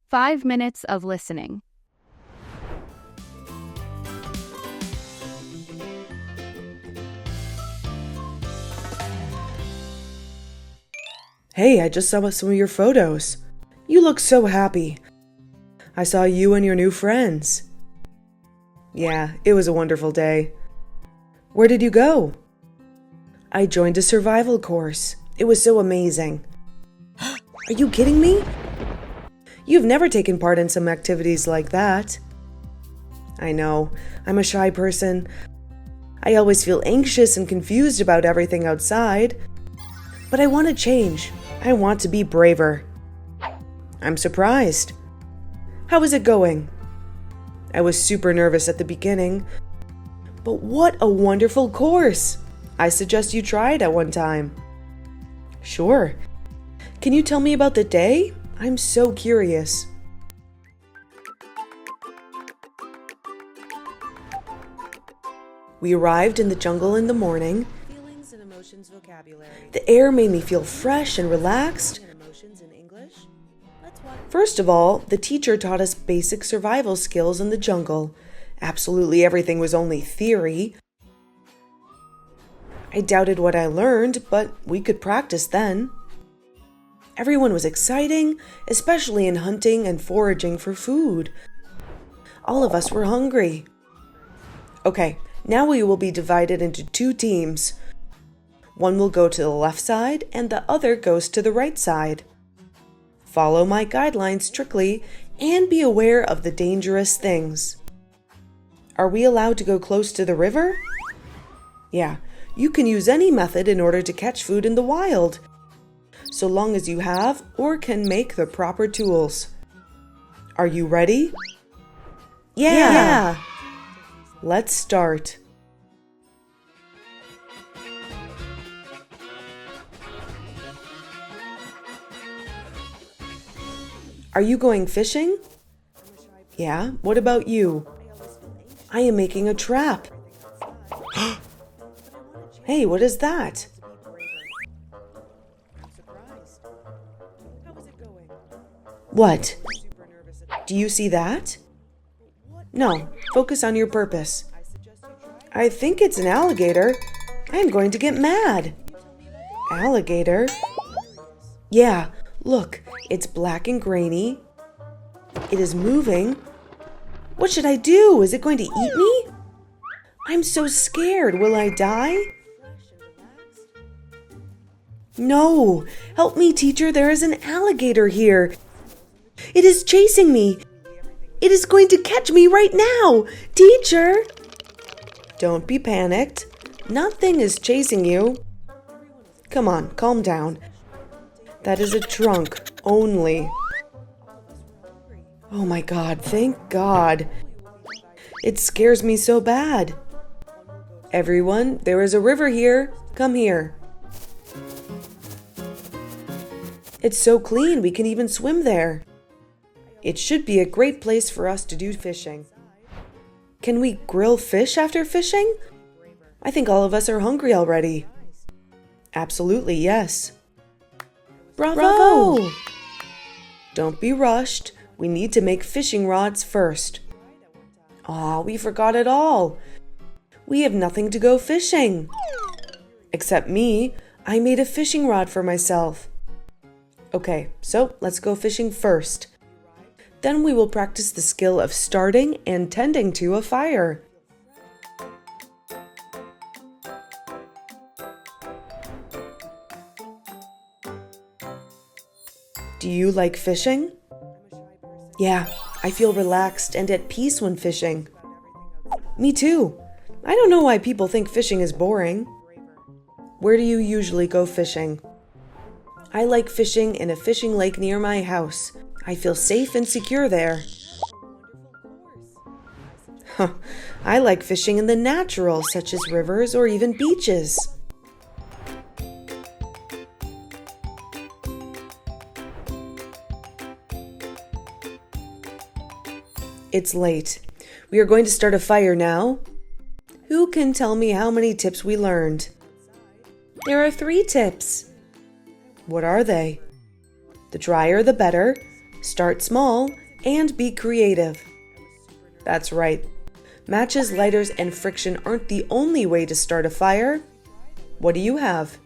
5 minutes of listening. Hey, I just saw some of your photos. You look so happy. I saw you and your new friends. Yeah, it was a wonderful day. Where did you go? I joined a survival course. It was so amazing. Are you kidding me? You've never taken part in some activities like that. I know, I'm a shy person. I always feel anxious and confused about everything outside. But I want to change. I want to be braver. I'm surprised. How is it going? I was super nervous at the beginning. But what a wonderful course! I suggest you try it at one time. Sure. Can you tell me about the day? I'm so curious. We arrived in the jungle in the morning. Feelings and emotions vocabulary. The air made me feel fresh and relaxed. Emotions in English. First of all, the teacher taught us basic survival skills in the jungle. Absolutely everything was only theory. I doubted what I learned, but we could practice then. Everyone was exciting, especially in hunting and foraging for food. All of us were hungry. Okay, now we will be divided into 2 teams. One will go to the left side and the other goes to the right side. Follow my guidelines strictly and be aware of the dangerous things. Are we allowed to go close to the river? Yeah, you can use any method in order to catch food in the wild, so long as you have or can make the proper tools. Are you ready? Yeah! Let's start. Are you going fishing? Yeah, what about you? I am making a trap. Hey, what is that? What? Do you see that? No, focus on your purpose. I think it's an alligator. I am going to get mad. Alligator? Yeah, look, it's black and grainy. It is moving. What should I do? Is it going to eat me? I'm so scared. Will I die? No! Help me, teacher. There is an alligator here. It is chasing me. It is going to catch me right now. Teacher! Don't be panicked. Nothing is chasing you. Come on, calm down. That is a trunk only. Oh my God, thank God. It scares me so bad. Everyone, there is a river here. Come here. It's so clean, we can even swim there. It should be a great place for us to do fishing. Can we grill fish after fishing? I think all of us are hungry already. Absolutely, yes. Bravo! Don't be rushed. We need to make fishing rods first. Aw, we forgot it all. We have nothing to go fishing. Except me, I made a fishing rod for myself. Okay, so let's go fishing first. Then we will practice the skill of starting and tending to a fire. Do you like fishing? Yeah, I feel relaxed and at peace when fishing. Me too. I don't know why people think fishing is boring. Where do you usually go fishing? I like fishing in a fishing lake near my house. I feel safe and secure there. I like fishing in the natural, such as rivers or even beaches. It's late. We are going to start a fire now. Who can tell me how many tips we learned? There are 3 tips. What are they? The drier the better, Start small and be creative. That's right. Matches, lighters, and friction aren't the only way to start a fire. What do you have?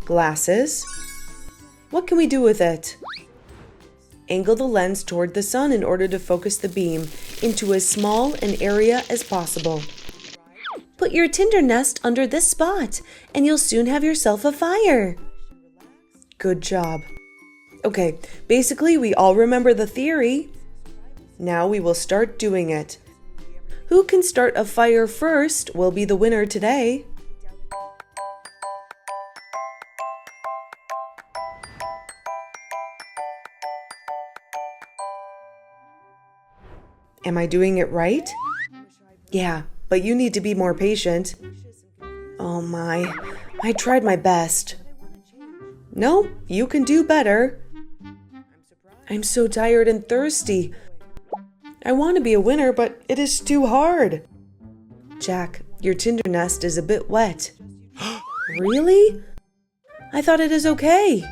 Glasses? What can we do with it? Angle the lens toward the sun in order to focus the beam into as small an area as possible. Put your tinder nest under this spot, and you'll soon have yourself a fire. Good job. Okay, basically we all remember the theory. Now we will start doing it. Who can start a fire first will be the winner today. Am I doing it right? Yeah, but you need to be more patient. Oh my, I tried my best. No, you can do better. I'm so tired and thirsty. I want to be a winner, but it is too hard. Jack, your tinder nest is a bit wet. Really? I thought it is okay.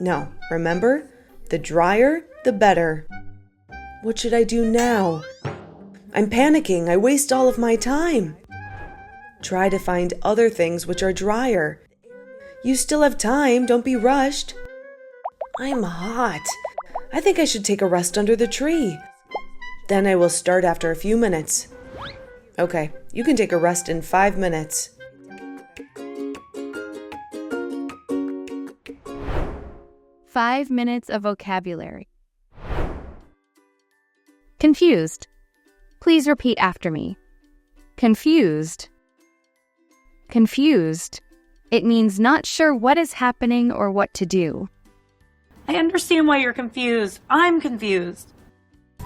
No, remember? The drier, the better. What should I do now? I'm panicking. I waste all of my time. Try to find other things which are drier. You still have time. Don't be rushed. I'm hot. I think I should take a rest under the tree. Then I will start after a few minutes. Okay, you can take a rest in 5 minutes. Five minutes of vocabulary. Confused. Please repeat after me. Confused. Confused. It means not sure what is happening or what to do. I understand why you're confused. I'm confused.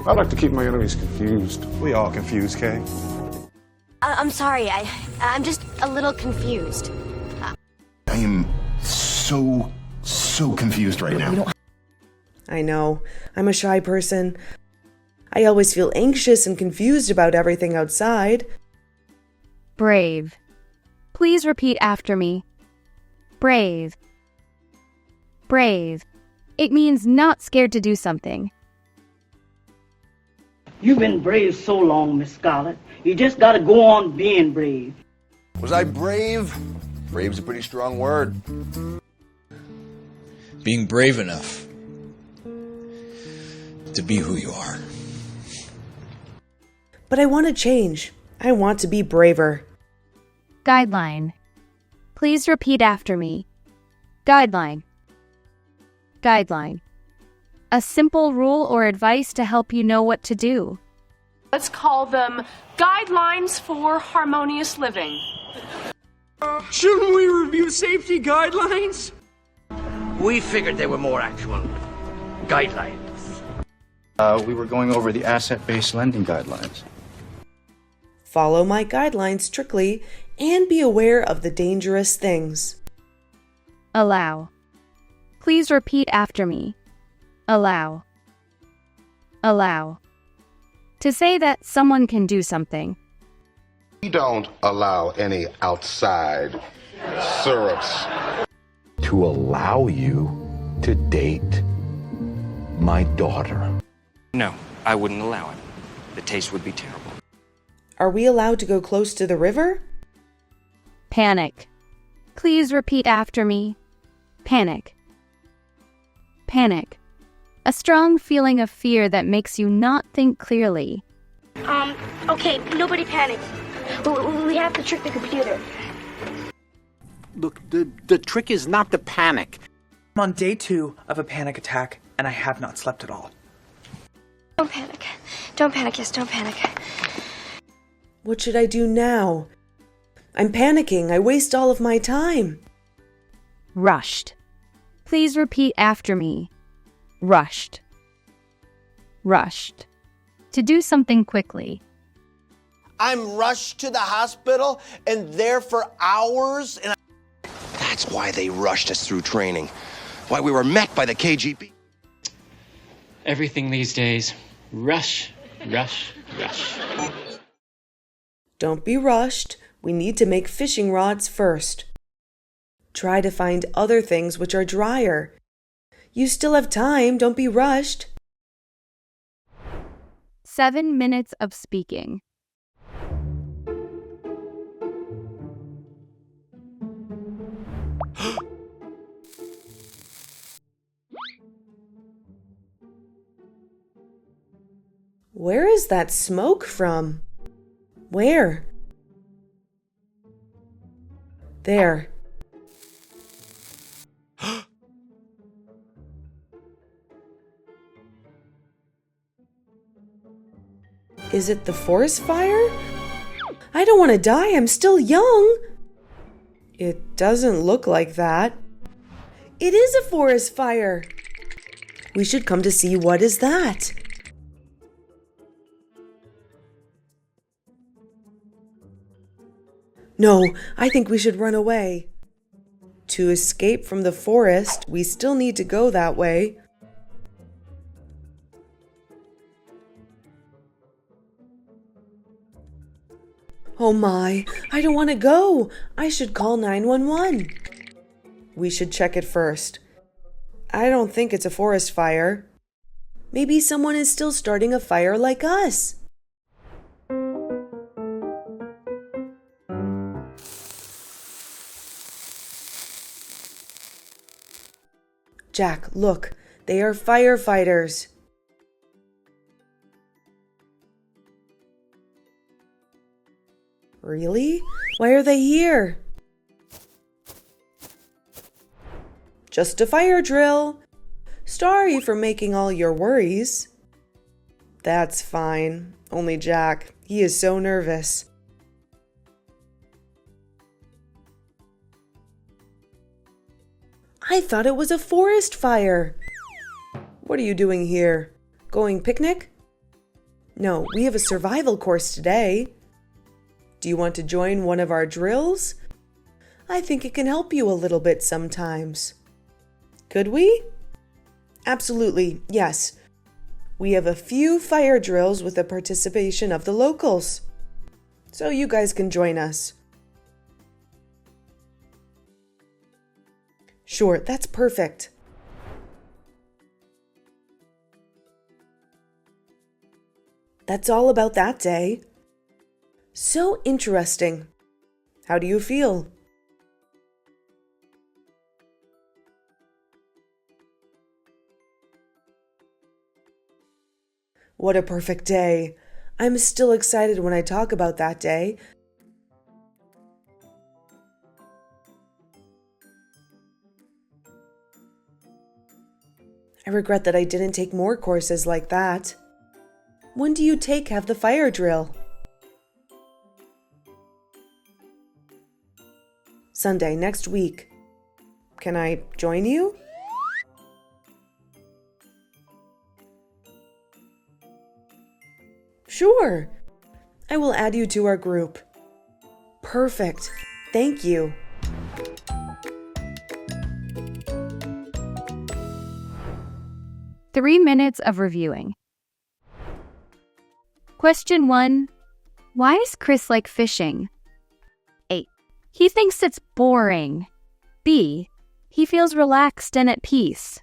I like to keep my enemies confused. We all confused, Kay. I'm sorry, I'm just a little confused. I am so confused right now. I know. I'm a shy person. I always feel anxious and confused about everything outside. Brave. Please repeat after me. Brave. Brave. It means not scared to do something. You've been brave so long, Miss Scarlett. You just gotta go on being brave. Was I brave? Brave's a pretty strong word. Being brave enough to be who you are. But I want to change. I want to be braver. Guideline. Please repeat after me. Guideline. Guideline. A simple rule or advice to help you know what to do. Let's call them guidelines for harmonious living. Shouldn't we review safety guidelines? We figured they were more actual guidelines. We were going over the asset-based lending guidelines. Follow my guidelines strictly and be aware of the dangerous things. Allow. Please repeat after me. Allow. Allow. To say that someone can do something. We don't allow any outside syrups. To allow you to date my daughter. No, I wouldn't allow it. The taste would be terrible. Are we allowed to go close to the river? Panic. Please repeat after me. Panic. Panic. A strong feeling of fear that makes you not think clearly. Okay, nobody panic. We have to trick the computer. Look, the trick is not to panic. I'm on day 2 of a panic attack, and I have not slept at all. Don't panic. Don't panic, yes, don't panic. What should I do now? I'm panicking. I waste all of my time. Rushed. Please repeat after me. Rushed. Rushed. To do something quickly. I'm rushed to the hospital and there for hours, and That's why they rushed us through training. Why we were met by the KGB. Everything these days. Rush, rush, rush. Don't be rushed. We need to make fishing rods first. Try to find other things which are drier. You still have time, don't be rushed. 7 minutes of speaking. Where is that smoke from? Where? There. Is it the forest fire? I don't want to die, I'm still young. It doesn't look like that. It is a forest fire. We should come to see what is that. No, I think we should run away. To escape from the forest, we still need to go that way. Oh my, I don't want to go. I should call 911. We should check it first. I don't think it's a forest fire. Maybe someone is still starting a fire like us. Jack, look, they are firefighters. Really? Why are they here? Just a fire drill. Sorry for making all your worries. That's fine. Only Jack, he is so nervous. I thought it was a forest fire. What are you doing here? Going picnic? No, we have a survival course today. Do you want to join one of our drills? I think it can help you a little bit sometimes. Could we? Absolutely, yes. We have a few fire drills with the participation of the locals. So you guys can join us. Sure, that's perfect. That's all about that day. So interesting. How do you feel? What a perfect day. I'm still excited when I talk about that day. I regret that I didn't take more courses like that. When do you have the fire drill? Sunday, next week. Can I join you? Sure. I will add you to our group. Perfect. Thank you. Three minutes of reviewing. Question 1. Why does Chris like fishing? A. He thinks it's boring. B. He feels relaxed and at peace.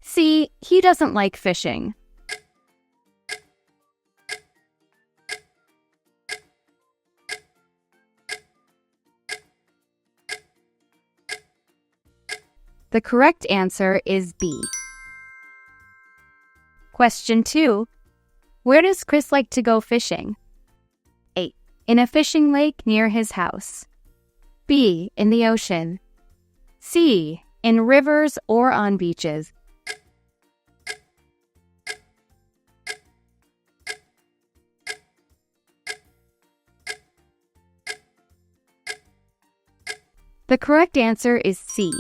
C. He doesn't like fishing. The correct answer is B. Question 2. Where does Chris like to go fishing? A. In a fishing lake near his house. B. In the ocean. C. In rivers or on beaches. The correct answer is C.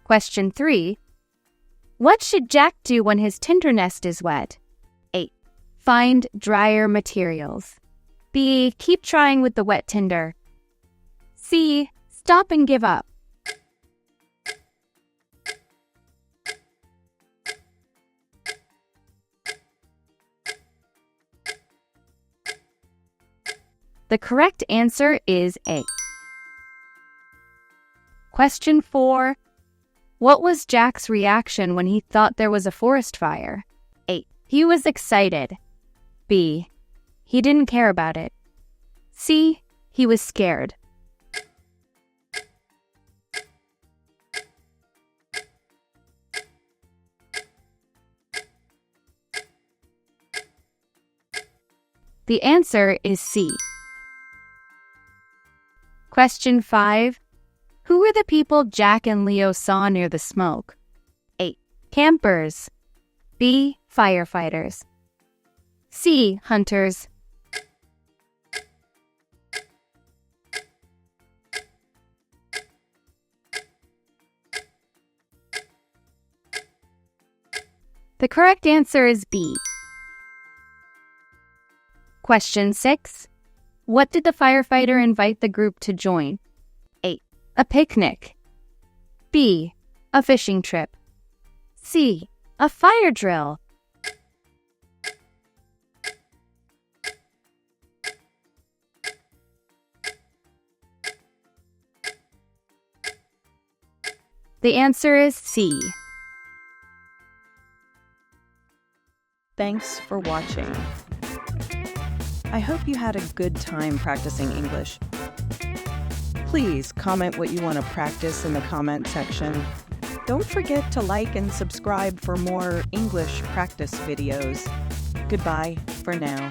Question 3. What should Jack do when his tinder nest is wet? A. Find drier materials. B. Keep trying with the wet tinder. C. Stop and give up. The correct answer is A. Question 4. What was Jack's reaction when he thought there was a forest fire? A. He was excited. B. He didn't care about it. C. He was scared. The answer is C. Question 5. Who were the people Jack and Leo saw near the smoke? A. Campers. B. Firefighters. C. Hunters. The correct answer is B. Question 6. What did the firefighter invite the group to join? A. A picnic. B. A fishing trip. C. A fire drill. The answer is C. Thanks for watching. I hope you had a good time practicing English. Please comment what you want to practice in the comment section. Don't forget to like and subscribe for more English practice videos. Goodbye for now.